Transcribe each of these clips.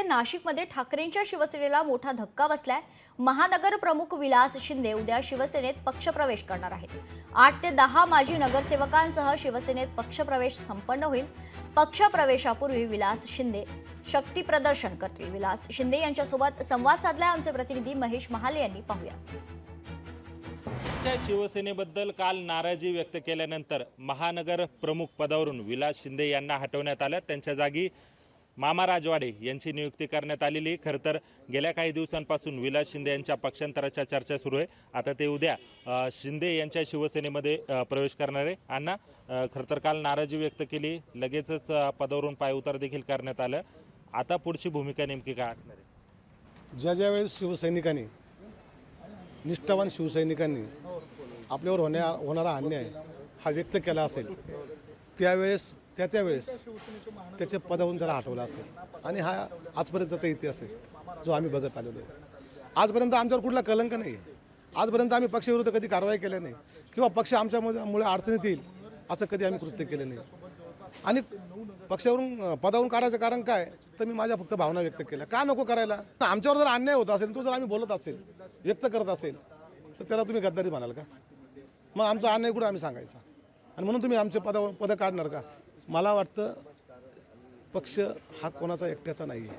नाशिकमध्ये ठाकरेंच्या शिवसेनेला मोठा धक्का बसलाय। महानगर प्रमुख विलास शिंदे उद्या शिवसेनेत पक्षप्रवेश करणार आहेत। 8 ते 10 माजी नगरसेवकांसह शिवसेनेत पक्षप्रवेश संपन्न होईल। पक्षप्रवेशापूर्वी विलास शिंदे शक्ती प्रदर्शन करतील। विलास शिंदे यांच्यासोबत संवाद साधलाय आमचे प्रतिनिधी महेश महाले यांनी। पाहूयात। शिवसेनेबद्दल काल नाराजी व्यक्त केल्यानंतर महानगर प्रमुख पदावरून विलास शिंदे यांना हटवण्यात आलं। त्यांच्या जागी मामा राजवाडे यांची नियुक्ती करण्यात आलेली। खरं तर गेल्या काही दिवसांपासून विलास शिंदे यांच्या पक्षांतराच्या चर्चा सुरू आहे। आता ते उद्या शिंदे यांच्या शिवसेनेमध्ये प्रवेश करणार आहे। अण्णा, खरं तर काल नाराजी व्यक्त केली, लगेचच पदावरून पायउतार देखील करण्यात आलं। आता पुढची भूमिका नेमकी काय असणार आहे? ज्यावेळेस शिवसैनिकांनी, निष्ठावान शिवसैनिकांनी आपल्यावर होणारा अन्याय हा व्यक्त केला असेल, त्यावेळेस त्याच्या पदावरून त्याला हटवलं असेल। आणि हा आजपर्यंतचा इतिहास आहे जो आम्ही बघत आलेलो आहे। आजपर्यंत आमच्यावर कुठला कलंक नाही आहे। आजपर्यंत आम्ही पक्षविरुद्ध कधी कारवाई केली नाही किंवा पक्ष आमच्यामुळे अडचणीत येईल असं कधी आम्ही कृत्य केलं नाही। आणि पक्षावरून पदावरून काढायचं कारण काय, तर मी माझ्या फक्त भावना व्यक्त केल्या। का नको करायला? आमच्यावर जर अन्याय होत असेल, तो जर आम्ही बोलत असेल, व्यक्त करत असेल, तर त्याला तुम्ही गद्दारी म्हणाल का? मग आमचा अन्याय कुठं आम्ही सांगायचा? आणि म्हणून तुम्ही आमचे पद काढणार का? मला वाटतं पक्ष हा कोणाचा एकट्याचा नाही आहे।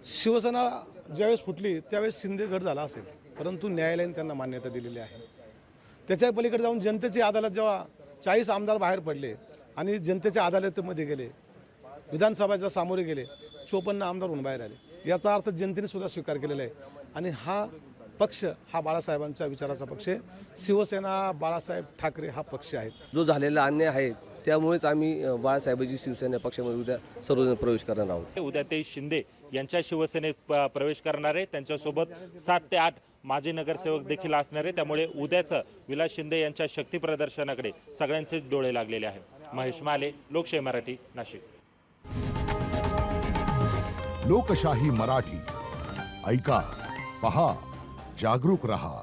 शिवसेना ज्यावेळेस फुटली त्यावेळेस शिंदे गट झाला असेल, परंतु न्यायालयाने त्यांना मान्यता दिलेली आहे। त्याच्या पलीकडे जाऊन जनतेची अदालत, जेव्हा 40 आमदार बाहेर पडले आणि जनतेच्या अदालतीमध्ये गेले, विधानसभेच्या सामोरे गेले, 54 आमदार होऊन बाहेर आले, याचा अर्थ जनतेने सुद्धा स्वीकार केलेला आहे। आणि हा पक्ष हा बाळासाहेबांच्या विचाराचा पक्ष आहे। शिवसेना बाळासाहेब ठाकरे हा पक्ष आहे। जो झालेला अन्याय आहे त्यामुळेच आम्ही बाळासाहेबांची शिवसेना पक्षामध्ये उद्या सर्वजण प्रवेश करणार आहोत। उद्या ते शिंदे यांच्या शिवसेनेत प्रवेश करणार आहे। त्यांच्यासोबत 7 ते 8 माजी नगरसेवक देखील असणार आहे। त्यामुळे उद्याचं विलास शिंदे यांच्या शक्ती प्रदर्शनाकडे सगळ्यांचेच डोळे लागलेले आहेत। महेश माले, लोकशाही मराठी, नाशिक। लोकशाही मराठी, ऐका, पहा, जागरूक रहा।